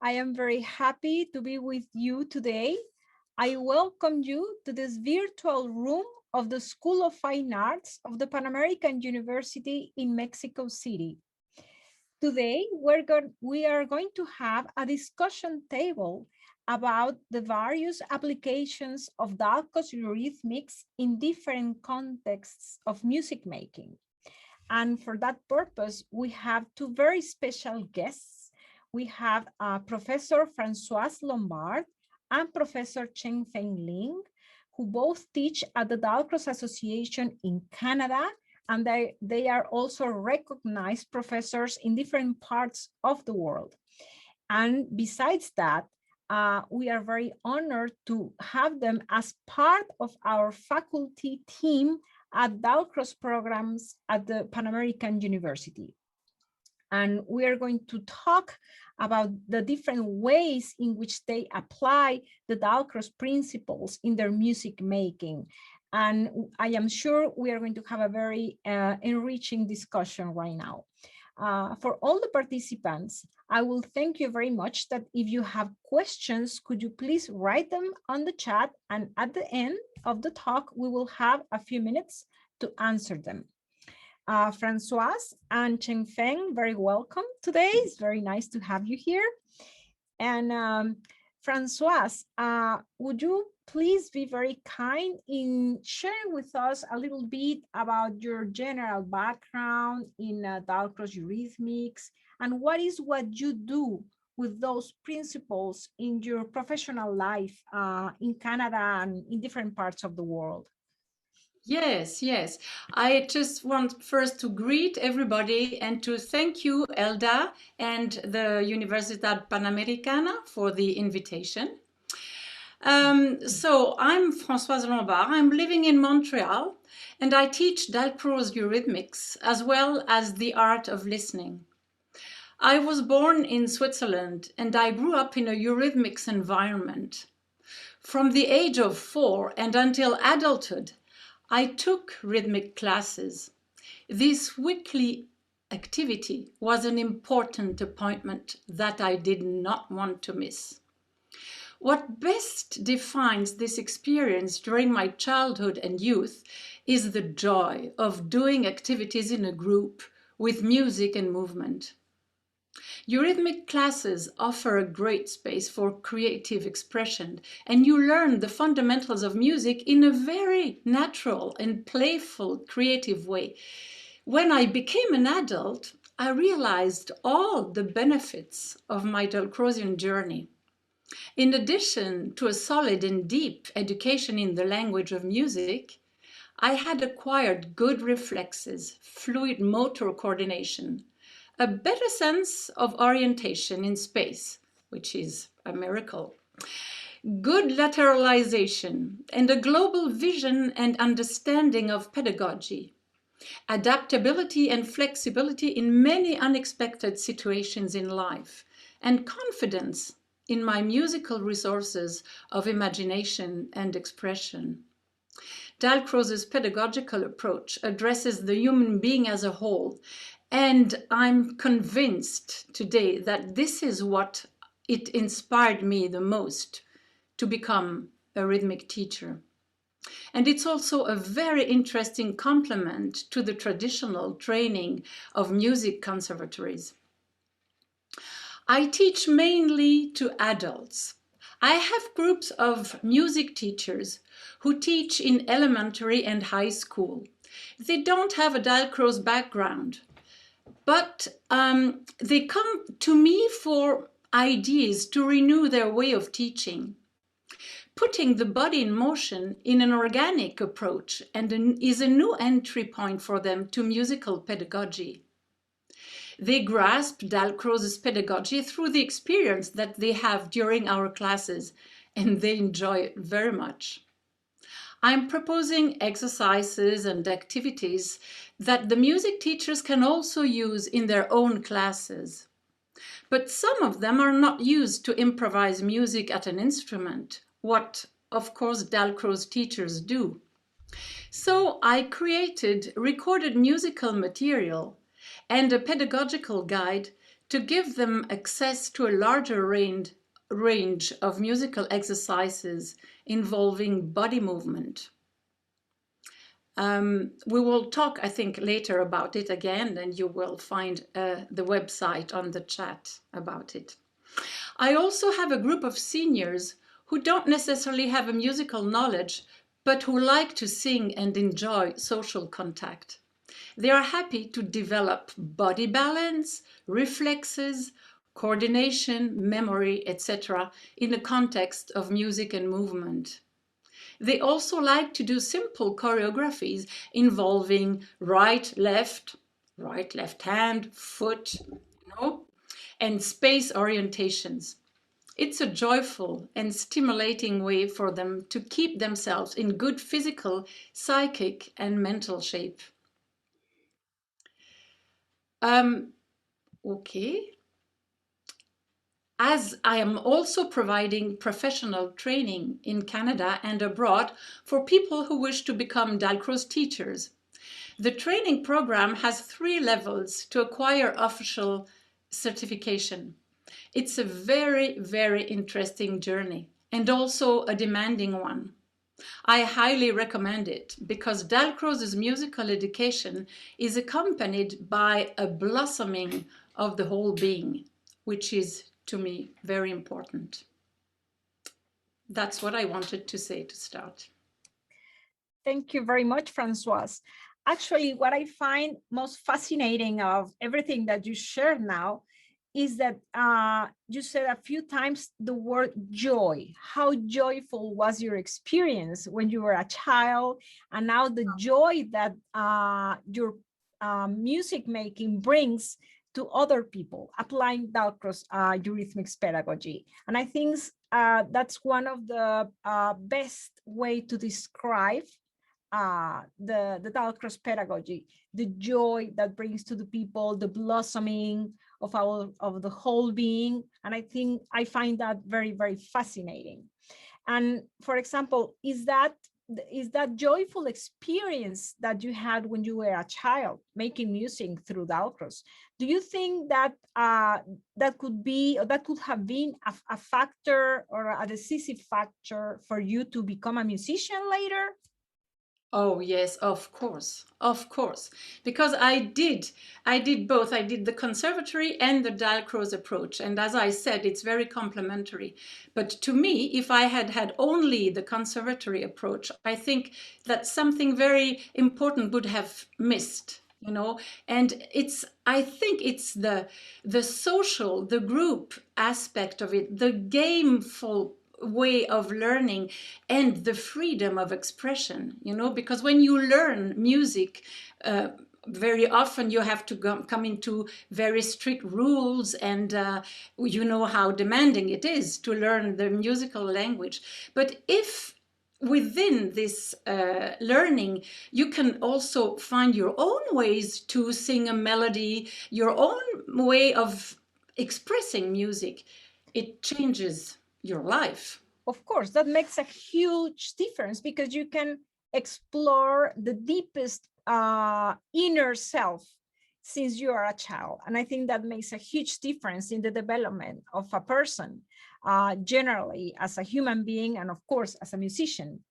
I am very happy to be with you today. I welcome you to this virtual room of the School of Fine Arts of the Pan American University in Mexico City. Today, we are going to have a discussion table about the various applications of Dalcroze rhythmics in different contexts of music making. And for that purpose, we have two very special guests. We have Professor Francoise Lombard and Professor Cheng-Feng, who both teach at the Dalcroze Association in Canada, and they are also recognized professors in different parts of the world. And besides that, we are very honored to have them as part of our faculty team at Dalcroze programs at the Pan American University. And we are going to talk about the different ways in which they apply the Dalcroze principles in their music making. And I am sure we are going to have a very enriching discussion right now. For all the participants, I will thank you very much that if you have questions, could you please write them on the chat, and at the end of the talk, we will have a few minutes to answer them. Francoise and Cheng-Feng, very welcome today. It's very nice to have you here. And Francoise, would you please be very kind in sharing with us a little bit about your general background in Dalcroze rhythmics, and what you do with those principles in your professional life in Canada and in different parts of the world? Yes. I just want first to greet everybody and to thank you, Elda, and the Universidad Panamericana for the invitation. So I'm Francoise Lombard. I'm living in Montreal, and I teach Dalcroze eurythmics as well as the art of listening. I was born in Switzerland, and I grew up in a eurythmics environment. From the age of 4 and until adulthood, I took rhythmic classes. This weekly activity was an important appointment that I did not want to miss. What best defines this experience during my childhood and youth is the joy of doing activities in a group with music and movement. Eurythmic classes offer a great space for creative expression, and you learn the fundamentals of music in a very natural and playful, creative way. When I became an adult, I realized all the benefits of my Dalcrozian journey. In addition to a solid and deep education in the language of music, I had acquired good reflexes, fluid motor coordination, a better sense of orientation in space, which is a miracle, good lateralization, and a global vision and understanding of pedagogy, adaptability and flexibility in many unexpected situations in life, and confidence in my musical resources of imagination and expression. Dalcroze's pedagogical approach addresses the human being as a whole, and I'm convinced today that this is what it inspired me the most to become a rhythmic teacher. And it's also a very interesting complement to the traditional training of music conservatories. I teach mainly to adults. I have groups of music teachers who teach in elementary and high school. They don't have a Dalcroze background, but they come to me for ideas to renew their way of teaching. Putting the body in motion in an organic approach is a new entry point for them to musical pedagogy. They grasp Dalcroze's pedagogy through the experience that they have during our classes, and they enjoy it very much. I'm proposing exercises and activities that the music teachers can also use in their own classes. But some of them are not used to improvise music at an instrument, what, of course, Dalcroze teachers do. So I created recorded musical material and a pedagogical guide to give them access to a larger range of musical exercises involving body movement. We will talk, I think, later about it again, and you will find the website on the chat about it. I also have a group of seniors who don't necessarily have a musical knowledge, but who like to sing and enjoy social contact. They are happy to develop body balance, reflexes, coordination, memory, etc. in the context of music and movement. They also like to do simple choreographies involving right, left hand, foot, and space orientations. It's a joyful and stimulating way for them to keep themselves in good physical, psychic, and mental shape. Okay. As I am also providing professional training in Canada and abroad for people who wish to become Dalcroze teachers. The training program has 3 levels to acquire official certification. It's a very, very interesting journey and also a demanding one. I highly recommend it because Dalcroze's musical education is accompanied by a blossoming of the whole being, which is, to me, very important. That's what I wanted to say to start. Thank you very much, Francoise. Actually, what I find most fascinating of everything that you shared now is that you said a few times the word joy. How joyful was your experience when you were a child, and now the joy that your music making brings to other people, applying Dalcroze Eurythmics pedagogy. And I think that's one of the best way to describe the Dalcroze pedagogy, the joy that brings to the people, the blossoming of the whole being. And I think I find that very, very fascinating. And for example, is that joyful experience that you had when you were a child making music through Dalcroze, do you think that that could be, or that could have been a factor or a decisive factor for you to become a musician later? Oh yes, of course, because I did both. I did the conservatory and the Dalcroze approach, and as I said, it's very complementary. But to me, if I had had only the conservatory approach, I think that something very important would have missed, and I think it's the social, the group aspect of it, the gameful way of learning, and the freedom of expression, because when you learn music, very often you have to come into very strict rules, and you know how demanding it is to learn the musical language. But if within this learning, you can also find your own ways to sing a melody, your own way of expressing music, it changes your life. Of course, that makes a huge difference because you can explore the deepest inner self since you are a child. And I think that makes a huge difference in the development of a person, generally as a human being, and of course, as a musician.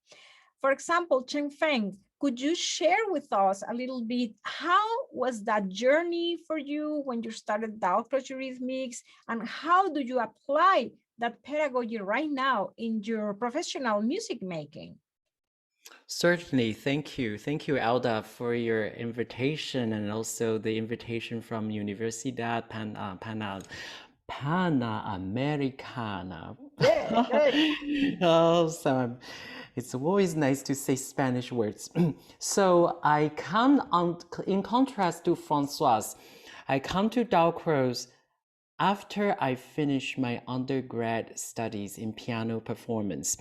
For example, Cheng-Feng, could you share with us a little bit, how was that journey for you when you started Dalcroze Eurythmics, and how do you apply that pedagogy right now in your professional music making? Certainly. Thank you. Thank you, Elda, for your invitation, and also the invitation from Universidad Panamericana. Yeah. Oh, so it's always nice to say Spanish words. So I come on, in contrast to Francoise, I come to Dalcroze after I finished my undergrad studies in piano performance.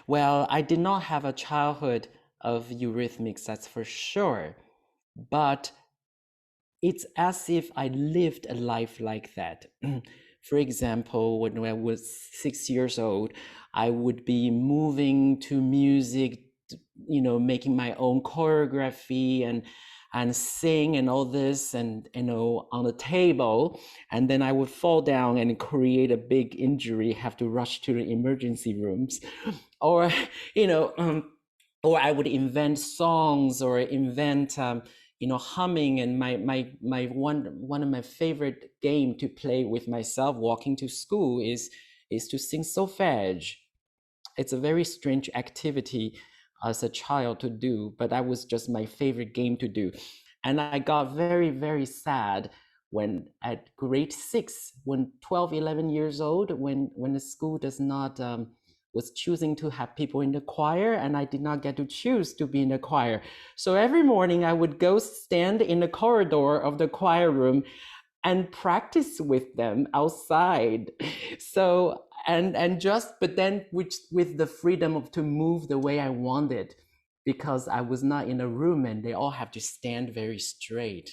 Well, I did not have a childhood of eurythmics, that's for sure, but it's as if I lived a life like that. For example, when I was 6 years old, I would be moving to music, making my own choreography, and and sing and all this, and on the table, and then I would fall down and create a big injury, have to rush to the emergency rooms, or or I would invent songs or invent humming. And my one of my favorite game to play with myself walking to school is to sing solfege. It's a very strange activity as a child to do, but that was just my favorite game to do. And I got very, very sad when at grade 6, when 12, 11 years old, when the school does not was choosing to have people in the choir, and I did not get to choose to be in the choir. So every morning I would go stand in the corridor of the choir room and practice with them outside. So but then with the freedom to move the way I wanted, because I was not in a room and they all have to stand very straight,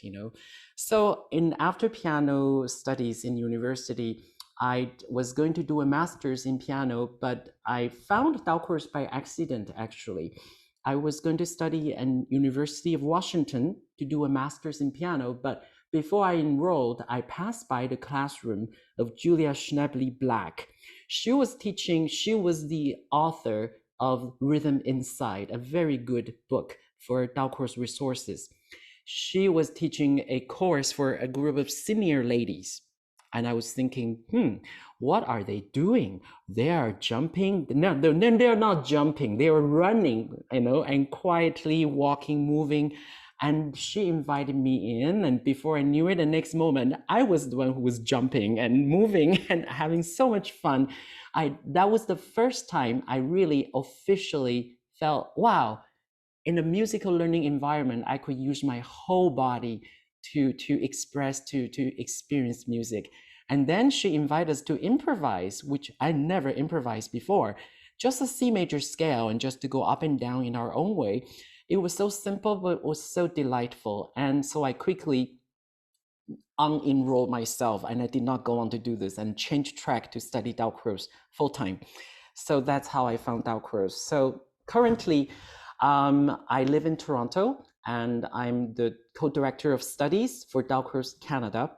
So after piano studies in university, I was going to do a master's in piano, but I found Dalcroze by accident, actually. I was going to study at University of Washington to do a master's in piano, but before I enrolled, I passed by the classroom of Julia Schneebly-Black. She was the author of Rhythm Inside, a very good book for Dalcroze resources. She was teaching a course for a group of senior ladies. And I was thinking, what are they doing? They are jumping. No, they're not jumping. They are running, and quietly walking, moving. And she invited me in, and before I knew it, the next moment, I was the one who was jumping and moving and having so much fun. That was the first time I really officially felt, wow, in a musical learning environment, I could use my whole body to express, to experience music. And then she invited us to improvise, which I never improvised before, just a C major scale and just to go up and down in our own way. It was so simple, but it was so delightful. And so I quickly unenrolled myself, and I did not go on to do this and change track to study Dalcroze full time. So that's how I found Dalcroze. So currently, I live in Toronto, and I'm the co-director of studies for Dalcroze Canada.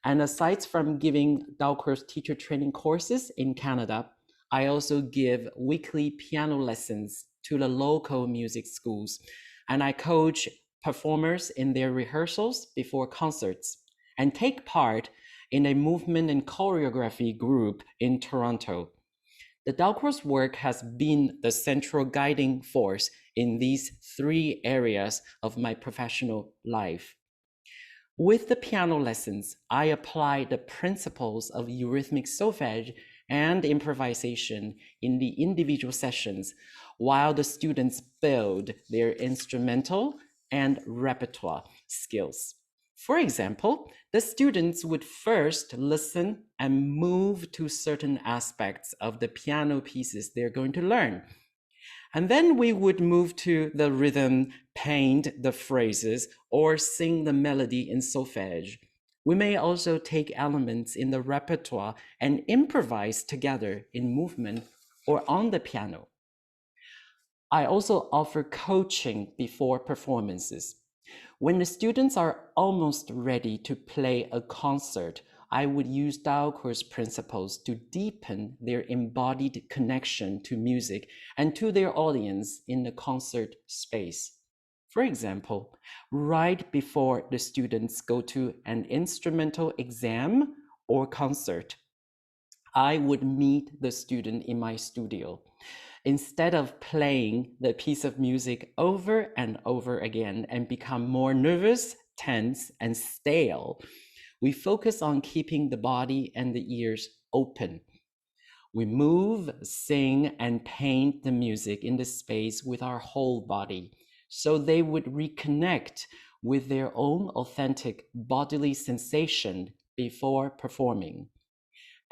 And aside from giving Dalcroze teacher training courses in Canada, I also give weekly piano lessons to the local music schools, and I coach performers in their rehearsals before concerts, and take part in a movement and choreography group in Toronto. The Dalcroze work has been the central guiding force in these 3 areas of my professional life. With the piano lessons, I apply the principles of eurythmic solfege and improvisation in the individual sessions, while the students build their instrumental and repertoire skills. For example, the students would first listen and move to certain aspects of the piano pieces they're going to learn. And then we would move to the rhythm, paint the phrases, or sing the melody in solfege. We may also take elements in the repertoire and improvise together in movement or on the piano. I also offer coaching before performances. When the students are almost ready to play a concert, I would use Dalcroze principles to deepen their embodied connection to music and to their audience in the concert space. For example, right before the students go to an instrumental exam or concert, I would meet the student in my studio. Instead of playing the piece of music over and over again and become more nervous, tense, and stale, we focus on keeping the body and the ears open. We move, sing, and paint the music in the space with our whole body, so they would reconnect with their own authentic bodily sensation before performing.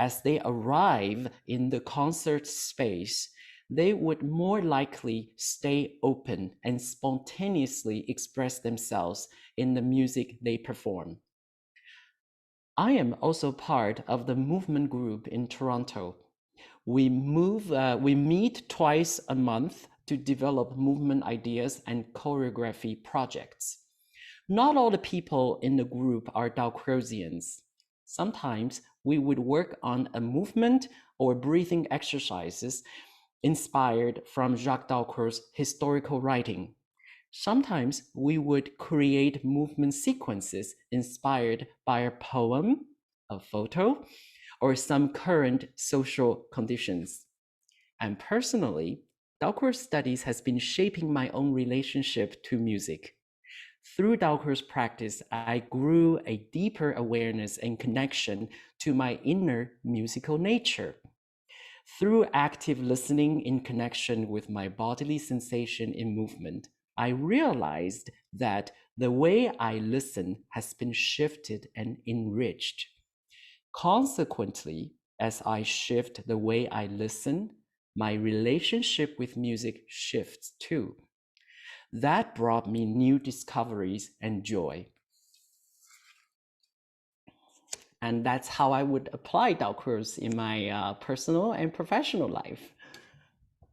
As they arrive in the concert space, they would more likely stay open and spontaneously express themselves in the music they perform. I am also part of the movement group in Toronto. We meet twice a month to develop movement ideas and choreography projects. Not all the people in the group are Dalcrozians. Sometimes we would work on a movement or breathing exercises inspired from Jacques Dalcroze's historical writing. Sometimes we would create movement sequences inspired by a poem, a photo, or some current social conditions. And personally, Dalcroze studies has been shaping my own relationship to music. Through Dalcroze practice, I grew a deeper awareness and connection to my inner musical nature. Through active listening in connection with my bodily sensation in movement, I realized that the way I listen has been shifted and enriched. Consequently, as I shift the way I listen, my relationship with music shifts too. That brought me new discoveries and joy. And that's how I would apply Dalcroze in my personal and professional life.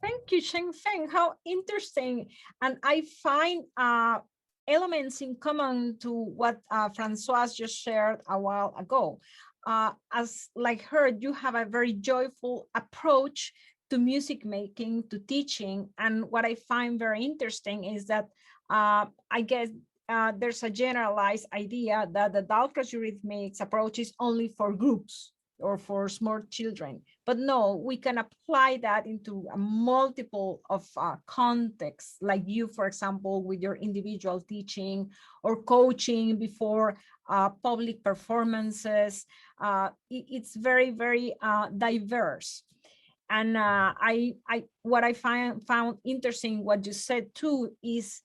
Thank you, Cheng-Feng. How interesting. And I find elements in common to what Francoise just shared a while ago. As like her, you have a very joyful approach to music making, to teaching. And what I find very interesting is that I guess there's a generalized idea that the Dalcroze Eurythmics approach is only for groups or for small children. But no, we can apply that into a multiple of contexts, like you, for example, with your individual teaching or coaching before public performances. It's very, very diverse. And what I found interesting, what you said too, is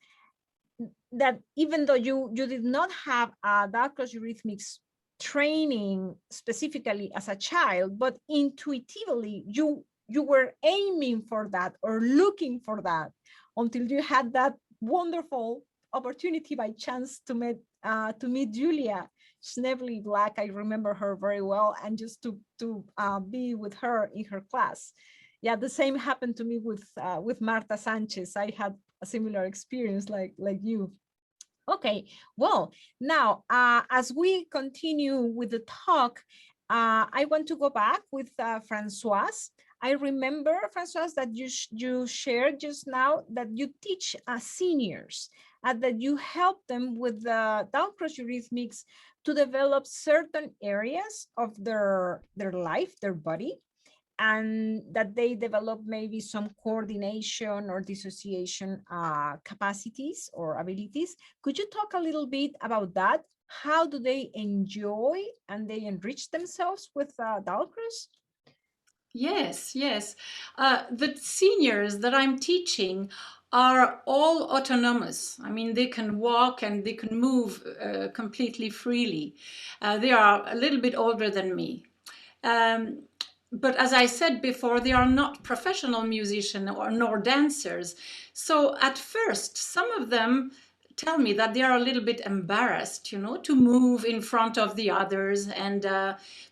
that even though you did not have a Dalcroze Eurythmics training specifically as a child, but intuitively you were aiming for that or looking for that until you had that wonderful opportunity by chance to meet Julia Schnebly Black. I remember her very well, and just to be with her in her class. Yeah, the same happened to me with Marta Sanchez. I had a similar experience like you. Okay, well, now, as we continue with the talk, I want to go back with Francoise. I remember, Francoise, that you shared just now that you teach seniors, that you help them with the Dalcroze Eurythmics to develop certain areas of their life, their body, and that they develop maybe some coordination or dissociation capacities or abilities. Could you talk a little bit about that? How do they enjoy and they enrich themselves with Dalcroze? Yes, yes. The seniors that I'm teaching are all autonomous. I mean, they can walk and they can move completely freely. They are a little bit older than me. But as I said before, they are not professional musicians nor dancers. So at first, some of them tell me that they are a little bit embarrassed, you know, to move in front of the others, and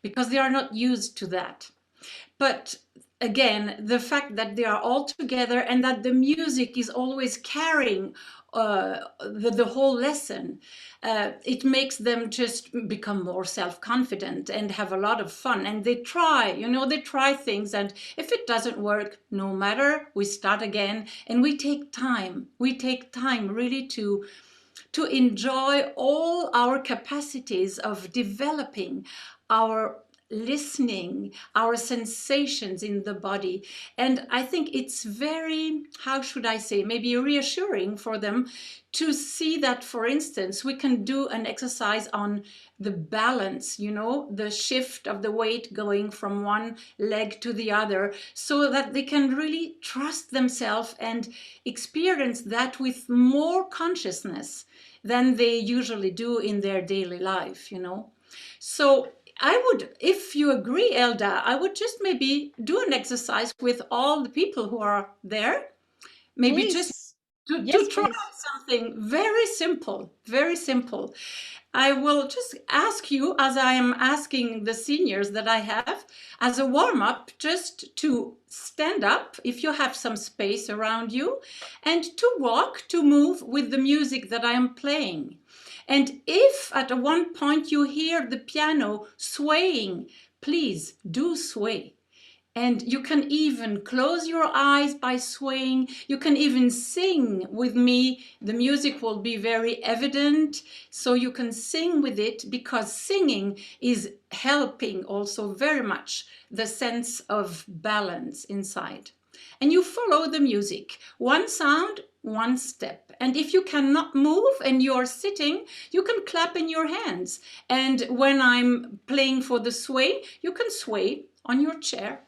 because they are not used to that. But again, the fact that they are all together and that the music is always carrying the whole lesson, it makes them just become more self-confident and have a lot of fun. And they try, you know, they try things. And if it doesn't work, no matter, we start again. And we take time. We take time really to enjoy all our capacities of developing our listening, our sensations in the body. And I think it's very, how should I say, maybe reassuring for them to see that, for instance, we can do an exercise on the balance, you know, the shift of the weight going from one leg to the other, so that they can really trust themselves and experience that with more consciousness than they usually do in their daily life, you know. So I would, if you agree, Elda, I would just maybe do an exercise with all the people who are there. Maybe Please. just to Yes, try please. something very simple, very simple. I will just ask you, as I am asking the seniors that I have, as a warm-up, just to stand up if you have some space around you, and to walk, to move with the music that I am playing. And if at one point you hear the piano swaying, please do sway. And you can even close your eyes by swaying. You can even sing with me. The music will be very evident, so you can sing with it, because singing is helping also very much the sense of balance inside. And you follow the music. One sound, one step. And if you cannot move and you're sitting, you can clap in your hands. And when I'm playing for the sway, you can sway on your chair.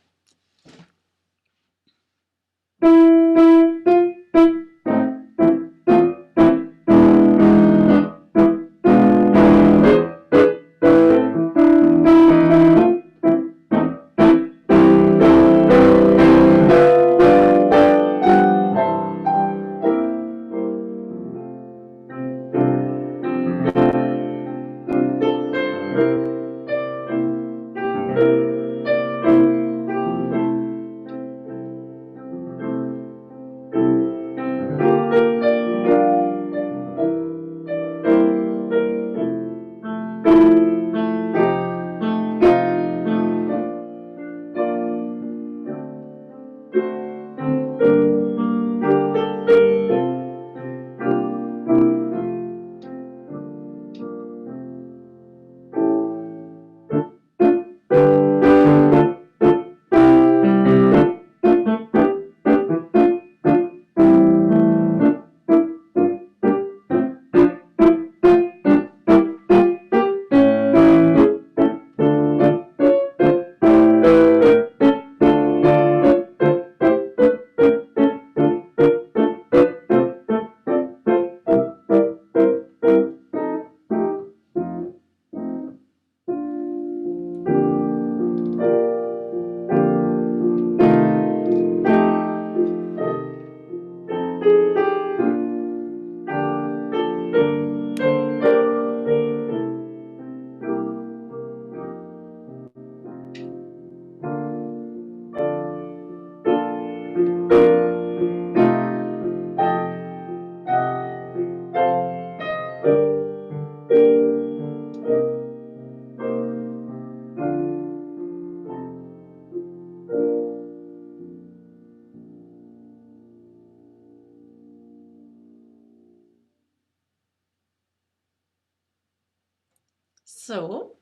So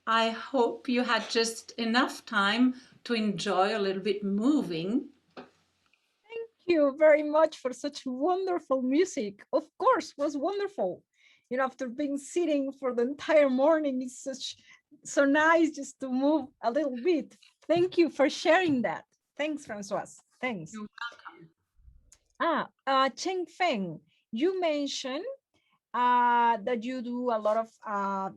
I hope you had just enough time to enjoy a little bit moving. Thank you very much for such wonderful music. Of course, was wonderful. You know, after being sitting for the entire morning, it's so nice just to move a little bit. Thank you for sharing that. Thanks, Francoise. Thanks. You're welcome. Cheng-Feng, you mentioned that you do a lot of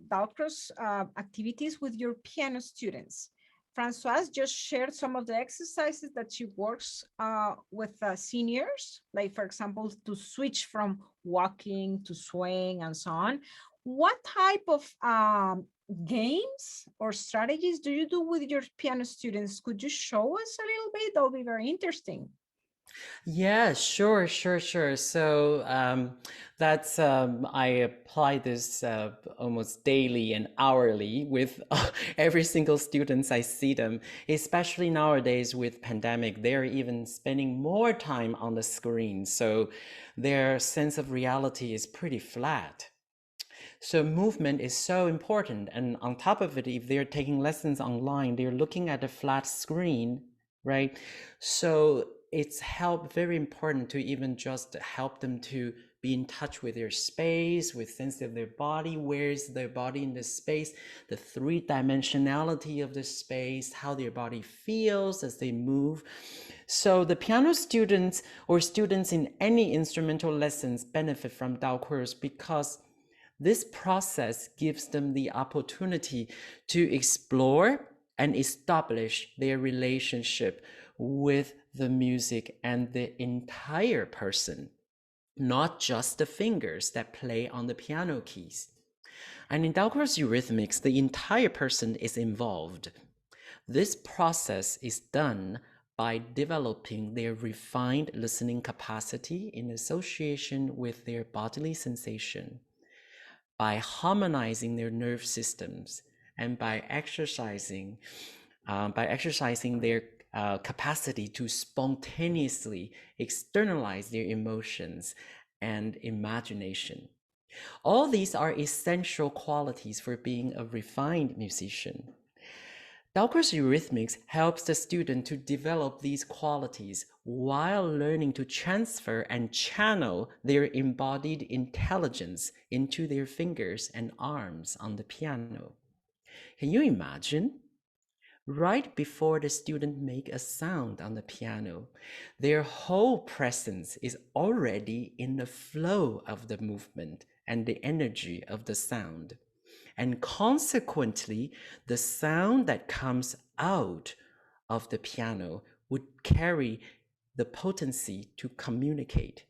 Dalcroze activities with your piano students. Francoise just shared some of the exercises that she works with seniors, like for example, to switch from walking to swaying and so on. What type of games or strategies do you do with your piano students? Could you show us a little bit? That would be very interesting. Yeah, sure, sure, sure. So that's I apply this almost daily and hourly with every single students I see them. Especially nowadays with pandemic, they're even spending more time on the screen, so their sense of reality is pretty flat. So movement is so important, and on top of it, if they're taking lessons online, they're looking at a flat screen, right? So it's very important to even just help them to be in touch with their space, with sense of their body, where's their body in the space, the three-dimensionality of the space, how their body feels as they move. So the piano students or students in any instrumental lessons benefit from Dalcroze because this process gives them the opportunity to explore and establish their relationship with the music and the entire person, not just the fingers that play on the piano keys. And in Dalcroze Eurythmics, the entire person is involved. This process is done by developing their refined listening capacity in association with their bodily sensation. by harmonizing their nerve systems and by exercising their capacity to spontaneously externalize their emotions and imagination. All these are essential qualities for being a refined musician. Dalcroze Eurythmics helps the student to develop these qualities while learning to transfer and channel their embodied intelligence into their fingers and arms on the piano. Can you imagine? Right before the student make a sound on the piano, their whole presence is already in the flow of the movement and the energy of the sound. And consequently, the sound that comes out of the piano would carry the potency to communicate.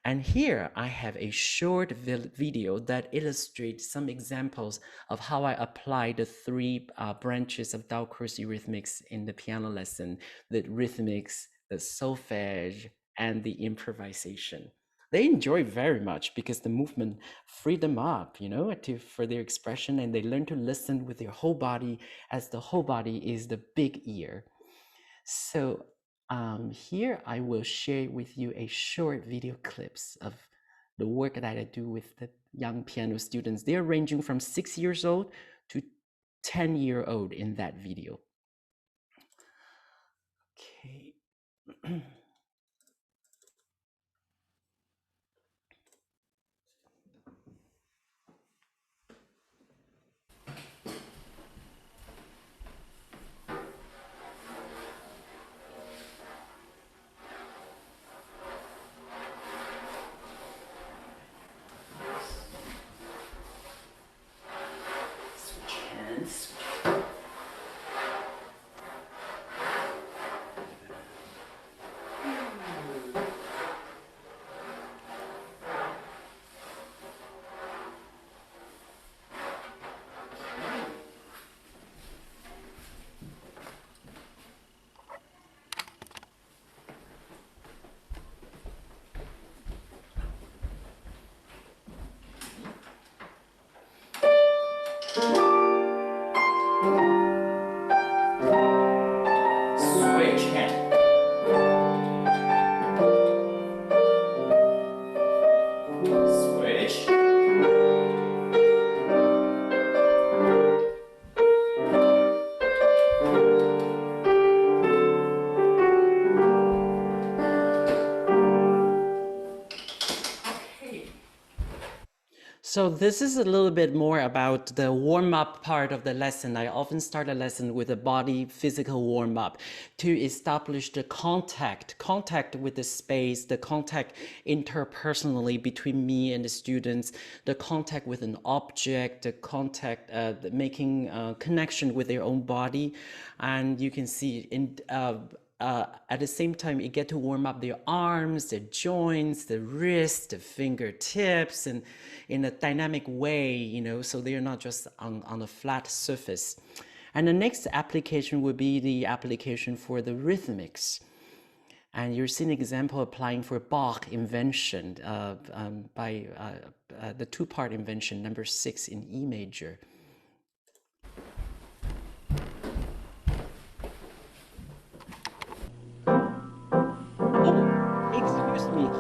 And here I have a short video that illustrates some examples of how I apply the three branches of Dalcroze Eurythmics in the piano lesson: the rhythmics, the solfege, and the improvisation. They enjoy very much because the movement freed them up, for their expression, and they learn to listen with their whole body, as the whole body is the big ear. So here I will share with you a short video clips of the work that I do with the young piano students. They're ranging from 6 years old to 10-year-old in that video. Okay. So this is a little bit more about the warm-up part of the lesson. I often start a lesson with a body physical warm-up to establish the contact with the space, the contact interpersonally between me and the students, the contact with an object, the contact, making connection with their own body. And you can see at the same time, you get to warm up their arms, their joints, the wrists, the fingertips, and in a dynamic way, so they're not just on a flat surface. And the next application would be the application for the rhythmics. And you're seeing an example applying for Bach invention by the two-part invention, number 6 in E major.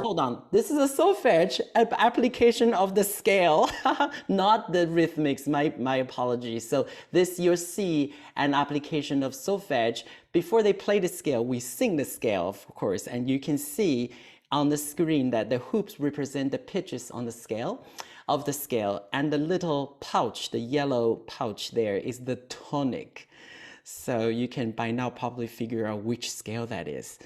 Hold on, this is a solfege application of the scale, not the rhythmics, my apologies. So this, you'll see an application of solfege. Before they play the scale, we sing the scale, of course, and you can see on the screen that the hoops represent the pitches on the scale, and the little pouch, the yellow pouch there, is the tonic. So you can by now probably figure out which scale that is.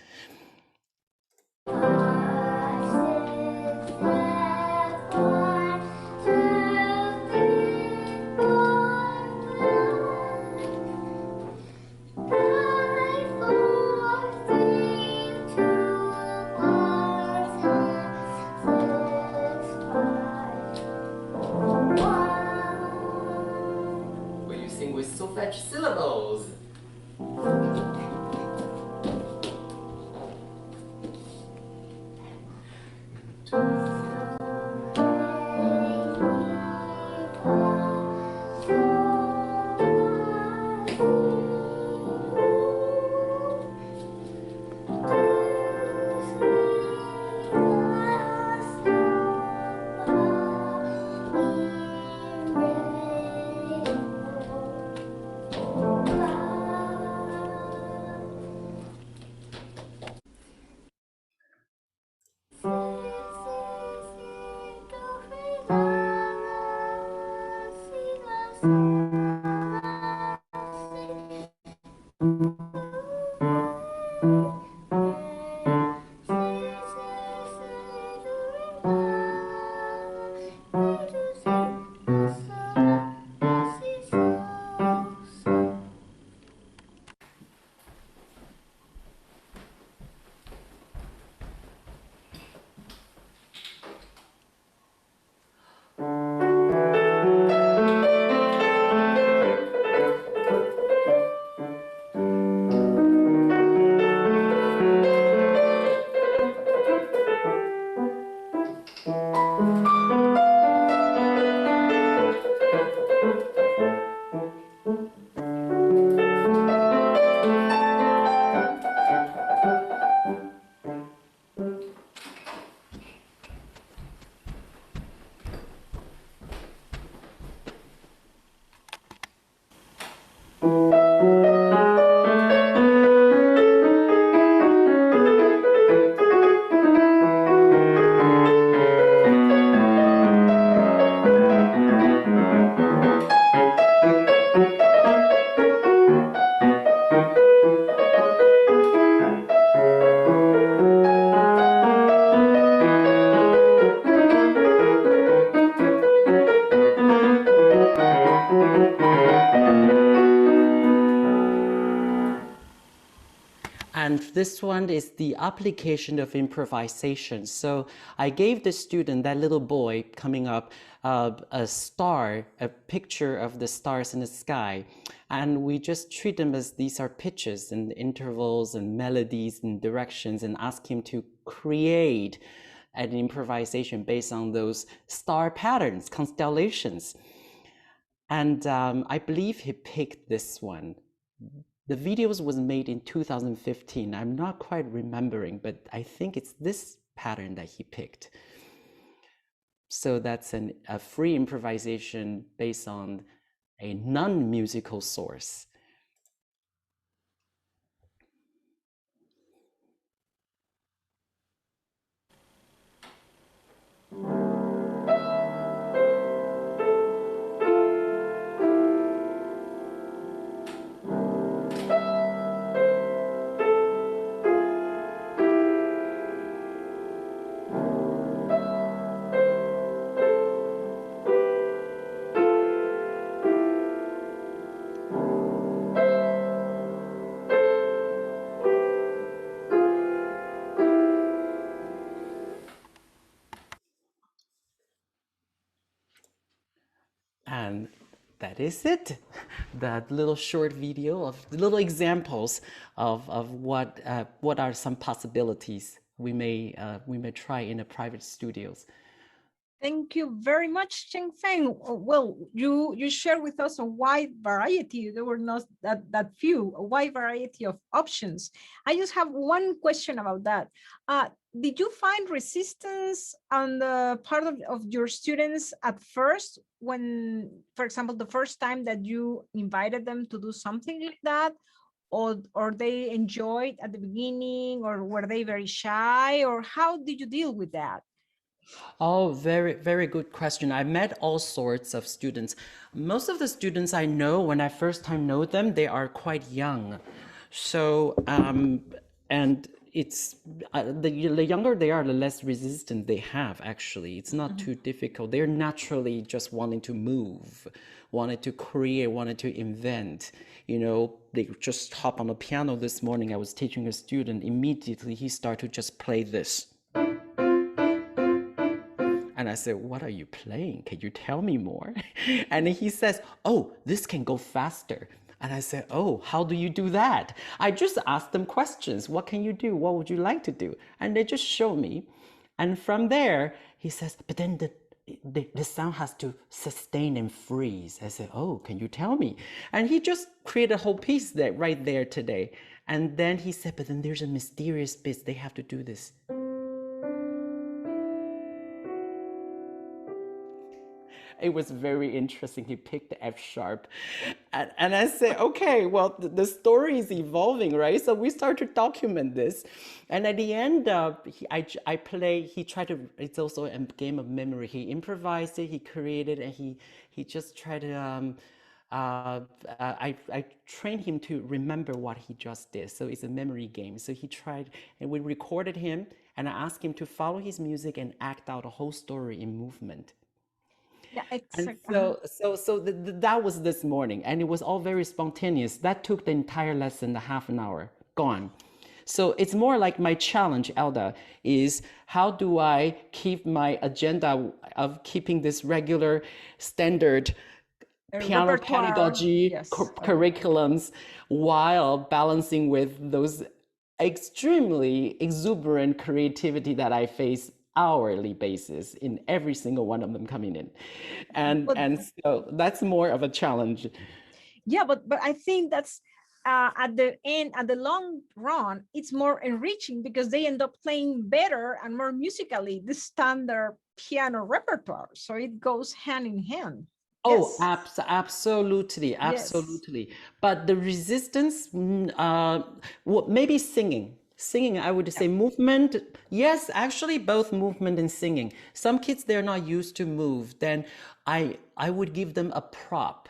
Syllables. And this one is the application of improvisation. So I gave the student, that little boy coming up, a star, a picture of the stars in the sky. And we just treat them as these are pitches and intervals and melodies and directions, and ask him to create an improvisation based on those star patterns, constellations. And I believe he picked this one. The videos was made in 2015. I'm not quite remembering, but I think it's this pattern that he picked. So that's a free improvisation based on a non-musical source. And that is it. That little short video of little examples of what are some possibilities we may try in a private studios. Thank you very much, Cheng-Feng. Well, you share with us a wide variety. There were not that few, a wide variety of options. I just have one question about that. Did you find resistance on the part of your students at first when, for example, the first time that you invited them to do something like that? Or they enjoyed at the beginning, or were they very shy, or how did you deal with that? Oh, very, very good question. I met all sorts of students. Most of the students I know, when I first time know them, they are quite young. So, and it's the younger they are, the less resistance they have, actually. It's not too difficult. They're naturally just wanting to move, wanted to create, wanted to invent. You know, they just hop on the piano this morning. I was teaching a student. Immediately, he started to just play this. And I said, what are you playing? Can you tell me more? And he says, oh, this can go faster. And I said, oh, how do you do that? I just asked them questions. What can you do? What would you like to do? And they just show me. And from there, he says, but then the sound has to sustain and freeze. I said, oh, can you tell me? And he just created a whole piece there, right there today. And then he said, but then there's a mysterious bit. They have to do this. It was very interesting. He picked the F sharp. And I said, okay, well, the story is evolving, right? So we start to document this. And at the end, he tried to, it's also a game of memory. He improvised it, he created, and he just tried to I trained him to remember what he just did. So it's a memory game. So he tried, and we recorded him, and I asked him to follow his music and act out a whole story in movement. Yeah, And exactly. that was this morning, and it was all very spontaneous. That took the entire lesson, the half an hour, gone. So it's more like my challenge, Elda, is how do I keep my agenda of keeping this regular standard piano Repertoire. pedagogy Yes. curriculums while balancing with those extremely exuberant creativity that I face hourly basis in every single one of them coming in. And so that's more of a challenge. Yeah, but I think that's at the end, at the long run, it's more enriching because they end up playing better and more musically the standard piano repertoire. So it goes hand in hand. Oh, Yes. absolutely, Yes. absolutely. But the resistance, maybe singing. Singing, I would say movement. Yes, actually, both movement and singing. Some kids, they're not used to move. Then I would give them a prop.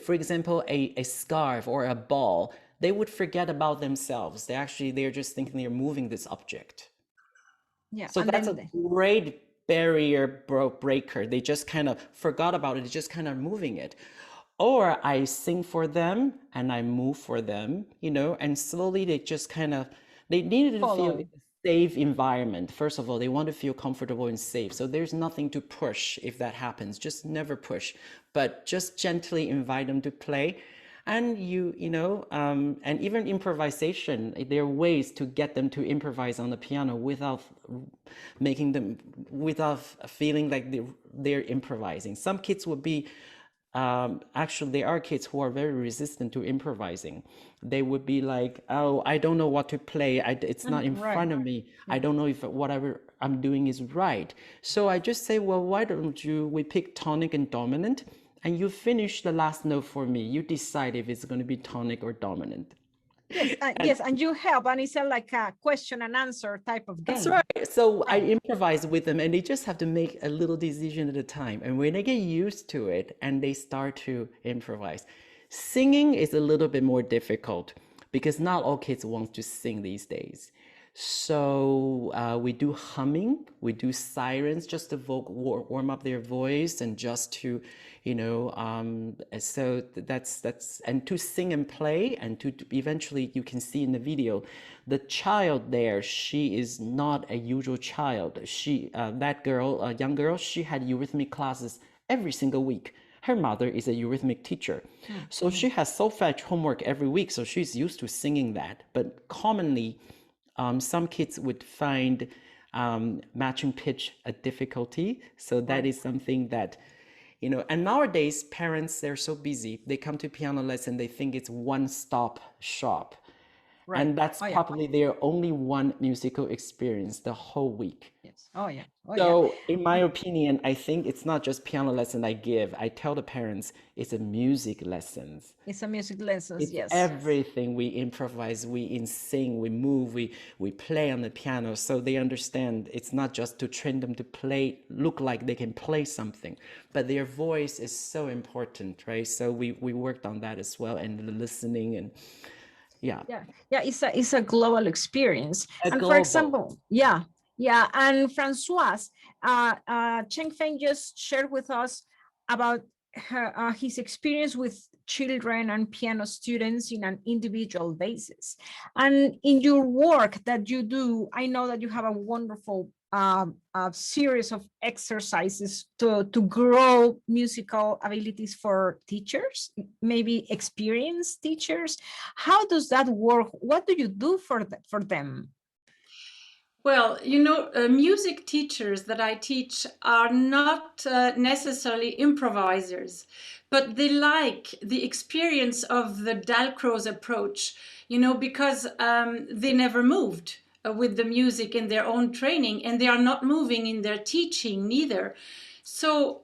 For example, a scarf or a ball. They would forget about themselves. They're just thinking they're moving this object. Yeah. So And that's a then great barrier breaker. They just kind of forgot about it, just kind of moving it. Or I sing for them and I move for them, and slowly they just kind of, they needed to feel follow. a safe environment. First of all, they want to feel comfortable and safe. So there's nothing to push if that happens. Just never push, but just gently invite them to play. And and even improvisation, there are ways to get them to improvise on the piano without without feeling like they're improvising. Some kids would be, actually, there are kids who are very resistant to improvising. They would be like, "Oh, I don't know what to play. It's not in front of me. I don't know if whatever I'm doing is right." So I just say, "Well, why don't we pick tonic and dominant, and you finish the last note for me. You decide if it's going to be tonic or dominant." Yes, yes, and you help, and it's like a question and answer type of game. That's right. So I improvise with them, and they just have to make a little decision at a time. And when they get used to it and they start to improvise, singing is a little bit more difficult because not all kids want to sing these days. So we do humming, we do sirens just to warm up their voice and just to, so that's and to sing and play and to eventually you can see in the video, the child there, she is not a usual child. That girl, a young girl, she had eurythmic classes every single week. Her mother is a eurythmic teacher. So she has solfege homework every week. So she's used to singing that. But commonly, some kids would find matching pitch a difficulty. So that is something that, and nowadays parents, they're so busy. They come to piano lesson, they think it's one-stop shop. Right. And that's probably their only one musical experience the whole week. Yes. Oh, yeah. So in my opinion, I think it's not just piano lesson I give. I tell the parents it's a music lessons. It's a music lessons, yes. Everything we improvise, we sing, we move, we play on the piano. So they understand it's not just to train them to play, look like they can play something, but their voice is so important, right? So we worked on that as well, and the listening and yeah, it's a global experience. For example, and Francoise, Cheng-Feng just shared with us about his experience with children and piano students in an individual basis. And in your work that you do, I know that you have a wonderful a series of exercises to grow musical abilities for teachers, maybe experienced teachers. How does that work? What do you do for them? Well, music teachers that I teach are not necessarily improvisers, but they like the experience of the Dalcroze approach, because they never moved with the music in their own training, and they are not moving in their teaching neither. So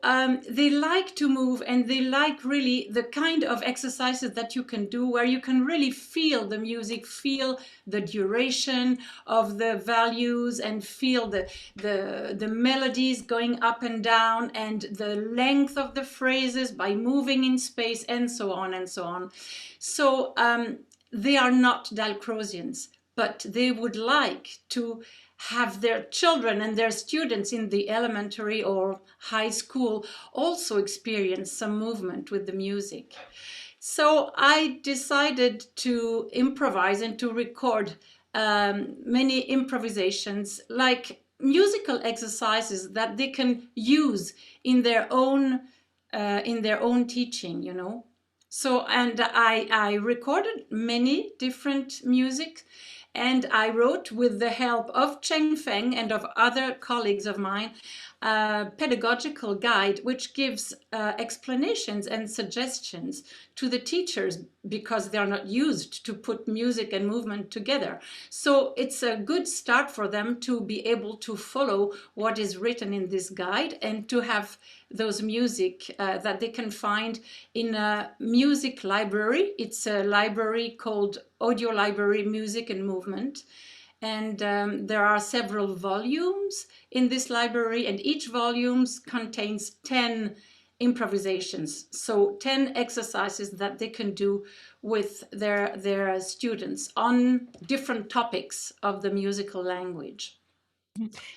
they like to move, and they like really the kind of exercises that you can do where you can really feel the music, feel the duration of the values, and feel the melodies going up and down, and the length of the phrases by moving in space, and so on and so on. So they are not Dalcrozians, but they would like to have their children and their students in the elementary or high school also experience some movement with the music. So I decided to improvise and to record many improvisations, like musical exercises that they can use in their own teaching, you know. So, and I recorded many different music, and I wrote, with the help of Cheng-Feng and of other colleagues of mine, a pedagogical guide which gives explanations and suggestions to the teachers, because they are not used to put music and movement together. So it's a good start for them to be able to follow what is written in this guide, and to have those music that they can find in a music library. It's a library called Audio Library Music and Movement. And there are several volumes in this library, and each volume contains 10 improvisations. So 10 exercises that they can do with their students on different topics of the musical language.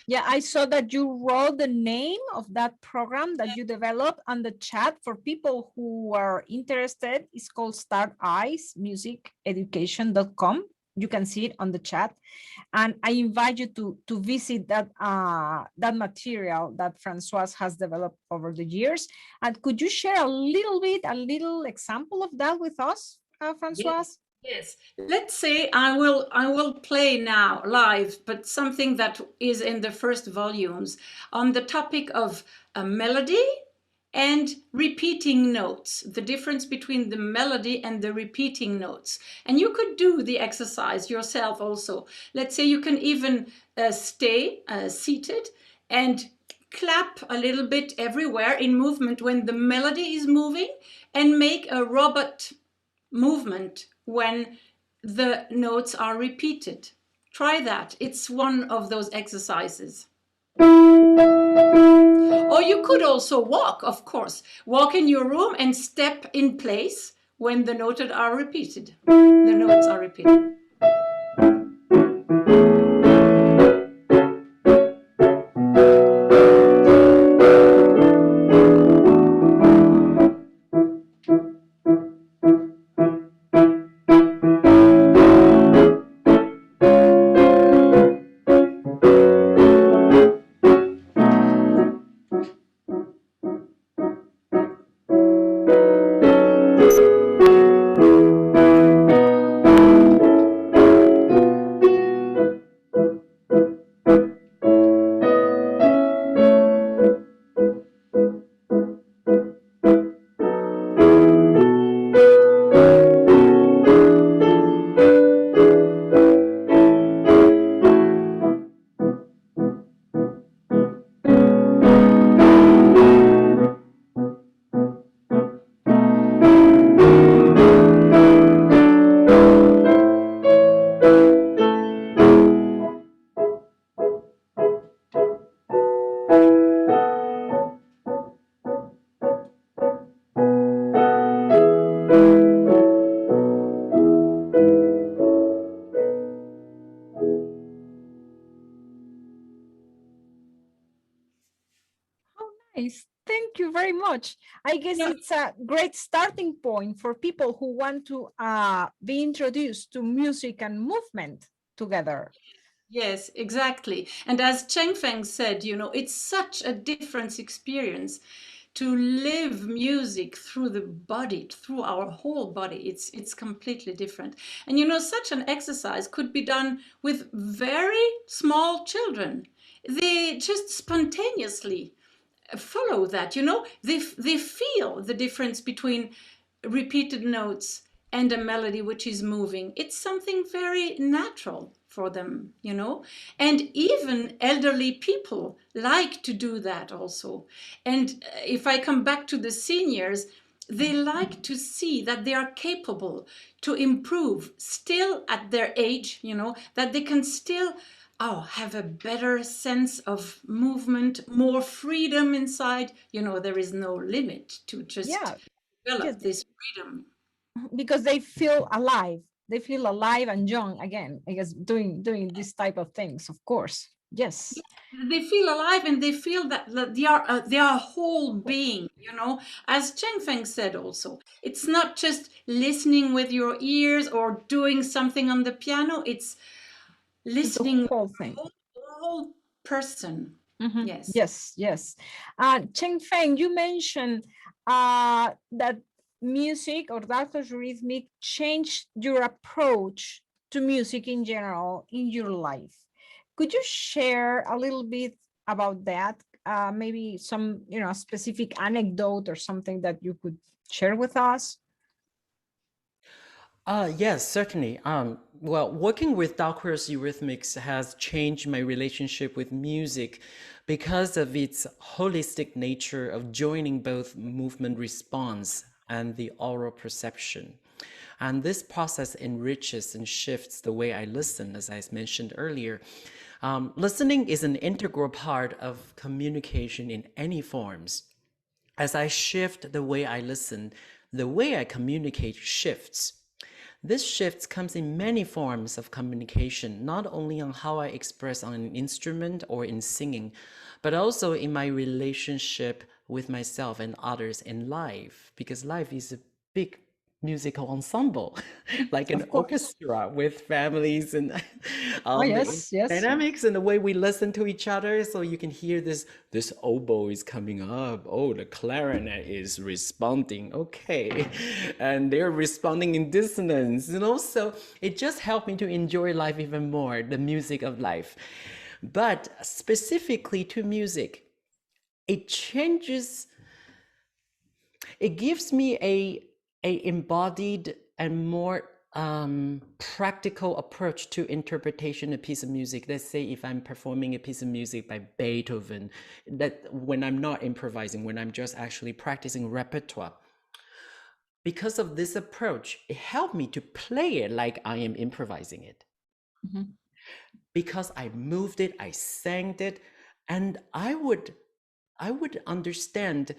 Yeah, I saw that you wrote the name of that program that you developed on the chat for people who are interested. It's called starteyemusikeducation.com. You can see it on the chat. And I invite you to visit that, that material that Francoise has developed over the years. And could you share a little example of that with us, Francoise? Yes, let's say I will play now live, but something that is in the first volumes on the topic of a melody and repeating notes, the difference between the melody and the repeating notes. And you could do the exercise yourself also. Let's say you can even stay seated and clap a little bit everywhere in movement when the melody is moving, and make a robot movement when the notes are repeated. Try that. It's one of those exercises. Or you could also walk, of course. Walk in your room and step in place when the notes are repeated. The notes are repeated. Nice. Thank you very much. I guess it's a great starting point for people who want to be introduced to music and movement together. Yes, exactly. And as Cheng-Feng said, you know, it's such a different experience to live music through the body, through our whole body. It's completely different. And you know, such an exercise could be done with very small children. They just spontaneously follow that, you know, they feel the difference between repeated notes and a melody which is moving. It's something very natural for them, you know, and even elderly people like to do that also. And if I come back to the seniors, they like to see that they are capable to improve still at their age, you know, that they can still have a better sense of movement, more freedom inside. You know, there is no limit to just develop this freedom. Because they feel alive. They feel alive and young again, I guess, doing this type of things, of course. Yes. They feel alive and they feel that they are a whole being, you know. As Cheng-Feng said also, it's not just listening with your ears or doing something on the piano, it's listening the whole thing. The whole person. Yes. Yes, yes. Cheng-Feng, you mentioned that music or Dalcroze rhythmic changed your approach to music in general in your life. Could you share a little bit about that? Maybe some, you know, specific anecdote or something that you could share with us? Yes, certainly. Well, working with Dalcroze Eurythmics has changed my relationship with music because of its holistic nature of joining both movement response and the oral perception. And this process enriches and shifts the way I listen, as I mentioned earlier. Listening is an integral part of communication in any forms. As I shift the way I listen, the way I communicate shifts. This shift comes in many forms of communication, not only on how I express on an instrument or in singing, but also in my relationship with myself and others in life, because life is a big musical ensemble, like an orchestra with families and yes. dynamics and the way we listen to each other. So you can hear this oboe is coming up. Oh, the clarinet is responding. Okay. And they're responding in dissonance, you know? So it just helped me to enjoy life even more, the music of life. But specifically to music, it changes, it gives me a embodied and more practical approach to interpretation of a piece of music. Let's say if I'm performing a piece of music by Beethoven, that when I'm not improvising, when I'm just actually practicing repertoire, because of this approach, it helped me to play it like I am improvising it. Because I moved it, I sang it, and I would understand,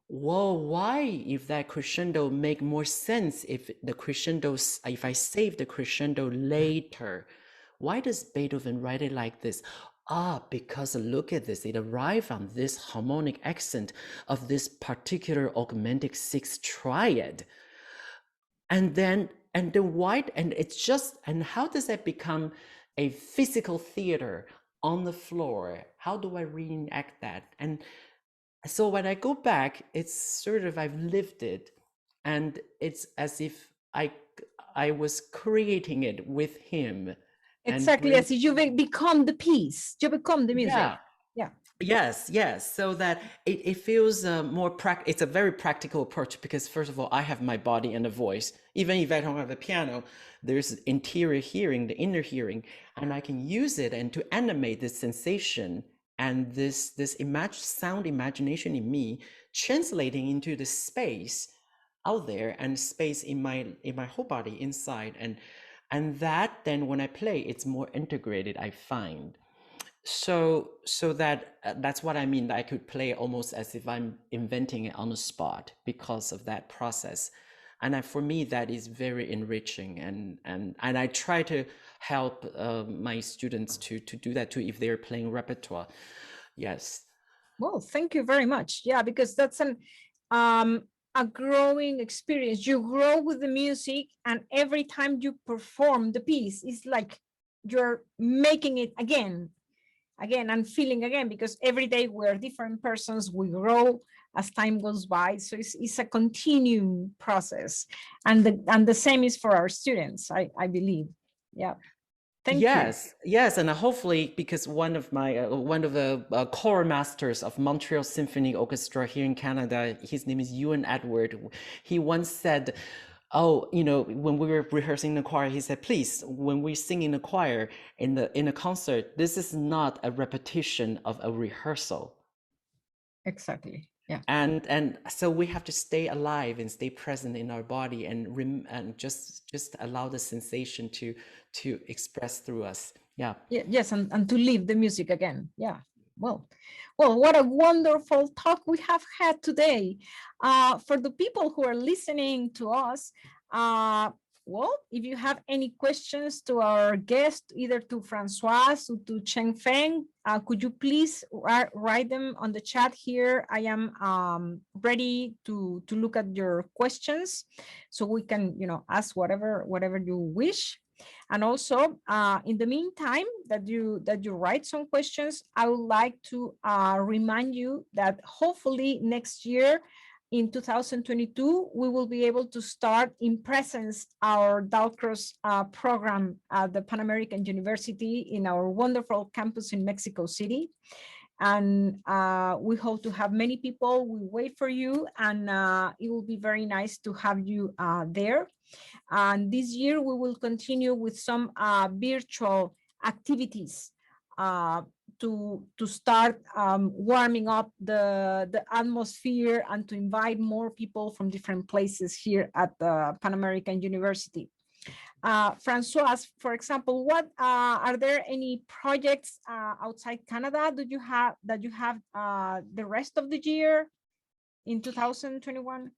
well, why, if that crescendo make more sense, if I save the crescendo later, why does Beethoven write it like this? Because look at this, it arrived on this harmonic accent of this particular augmented sixth triad. And then it's just, and how does that become a physical theater on the floor? How do I reenact that? And so when I go back, it's sort of, I've lived it, and it's as if I was creating it with him. Exactly, as if you become the piece, you become the music. Yeah. Yes. So that it feels more it's a very practical approach, because first of all, I have my body and a voice. Even if I don't have a piano, there's interior hearing, the inner hearing, and I can use it and to animate this sensation and this sound imagination in me, translating into the space out there and space in my whole body inside, and that then when I play, it's more integrated, I find. So that that's what I mean. I could play almost as if I'm inventing it on the spot because of that process. And for me, that is very enriching. And I try to help my students to do that too, if they're playing repertoire. Yes. Well, thank you very much. Yeah, because that's a growing experience. You grow with the music, and every time you perform the piece, it's like you're making it again and feeling again, because every day we're different persons, we grow as time goes by. So it's a continuing process, and the same is for our students, I believe. Yeah. Thank you. Yes, and hopefully, because one of the choir masters of Montreal Symphony Orchestra here in Canada, his name is Ewan Edward. He once said, oh, you know, when we were rehearsing the choir, he said, please, when we sing in the choir in a concert, this is not a repetition of a rehearsal. Exactly. Yeah. And so we have to stay alive and stay present in our body and just allow the sensation to express through us. Yeah. Yes, and to live the music again. Yeah. Well, what a wonderful talk we have had today. For the people who are listening to us, well, if you have any questions to our guest, either to Francoise or to Cheng-Feng, could you please write them on the chat here? I am ready to look at your questions, so we can, you know, ask whatever you wish. And also, in the meantime, that you write some questions, I would like to remind you that hopefully next year, in 2022, we will be able to start in presence our Dalcroze program at the Pan American University in our wonderful campus in Mexico City. And we hope to have many people. We wait for you, and it will be very nice to have you there. And this year we will continue with some virtual activities to start warming up the atmosphere and to invite more people from different places here at the Pan American University. Francoise, for example, what are there any projects outside Canada that you have the rest of the year in 2021?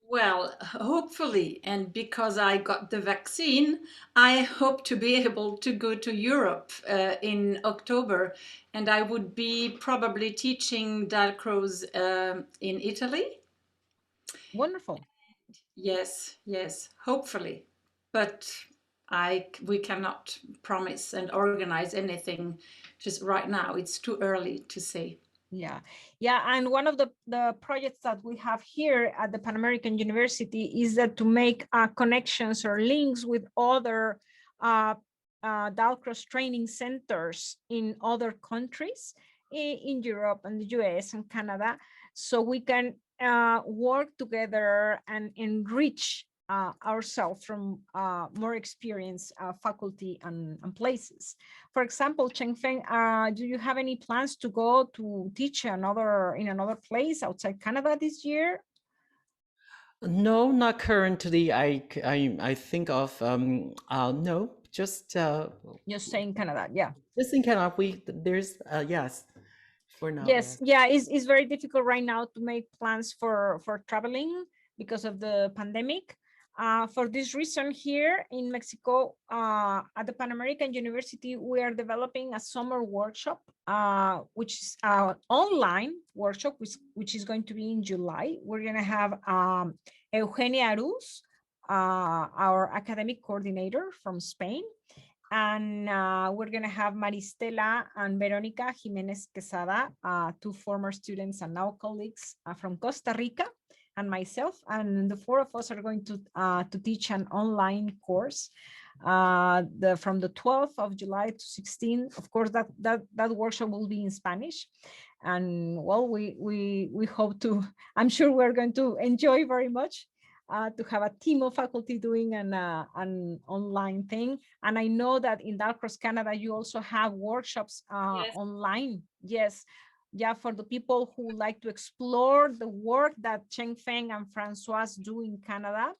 Well, hopefully, and because I got the vaccine, I hope to be able to go to Europe in October, and I would be probably teaching Dalcroze in Italy. Wonderful. Yes, hopefully, but we cannot promise and organize anything just right now. It's too early to say. Yeah, and one of the projects that we have here at the Pan American University is that to make connections or links with other Dalcroze training centers in other countries in Europe and the US and Canada, so we can work together and enrich ourselves from more experienced faculty and places. For example, Cheng-Feng, do you have any plans to go to teach in another place outside Canada this year? No, not currently. I think of no, just stay in Canada, yeah. just in Canada. There's yes, for now. Yes, yeah, it's very difficult right now to make plans for traveling because of the pandemic. For this reason, here in Mexico, at the Pan American University, we are developing a summer workshop, which is an online workshop, which is going to be in July. We're going to have Eugenia Aruz, our academic coordinator from Spain, and we're going to have Maristela and Veronica Jimenez Quesada, two former students and now colleagues from Costa Rica, and myself, and the four of us are going to teach an online course from the 12th of July to 16th. Of course, that workshop will be in Spanish, and well, we hope to. I'm sure we're going to enjoy very much to have a team of faculty doing an online thing. And I know that in Dalcroze Canada, you also have workshops Yes. online. Yes. Yeah, for the people who like to explore the work that Cheng-Feng and Francoise do in Canada,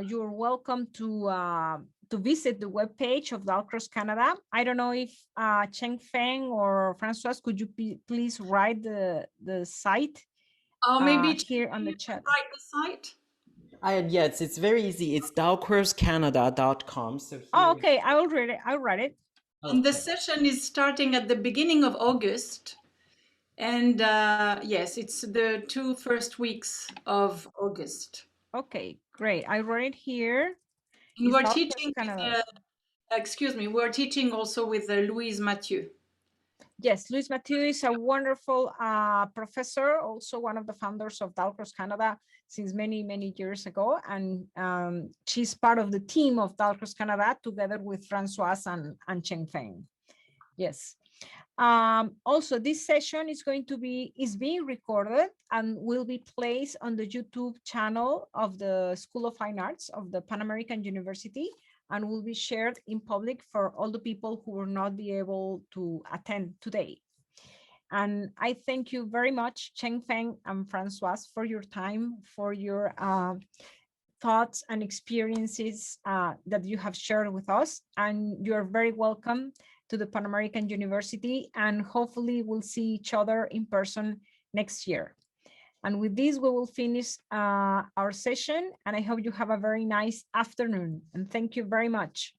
you're welcome to visit the webpage of Dalcroze Canada. I don't know if Cheng-Feng or Francoise, could you please write the site Maybe here on the chat? write the site. Yes, it's very easy. It's dalcrozecanada.com. So okay, I'll write it. And the session is starting at the beginning of August. And yes, it's the 2 first weeks of August. Okay, great. I wrote it here. And we're teaching with, excuse me, we're teaching also with Louise Mathieu. Yes, Louise Mathieu is a wonderful professor, also one of the founders of Dalcroze Canada since many, many years ago. And she's part of the team of Dalcroze Canada together with Francoise and Cheng-Feng. Yes. Also, this session is being recorded and will be placed on the YouTube channel of the School of Fine Arts of the Pan American University and will be shared in public for all the people who will not be able to attend today. And I thank you very much, Cheng-Feng and Francoise, for your time, for your thoughts and experiences that you have shared with us. And you're very welcome to the Pan American University, and hopefully we'll see each other in person next year. And with this, we will finish our session, and I hope you have a very nice afternoon. And thank you very much.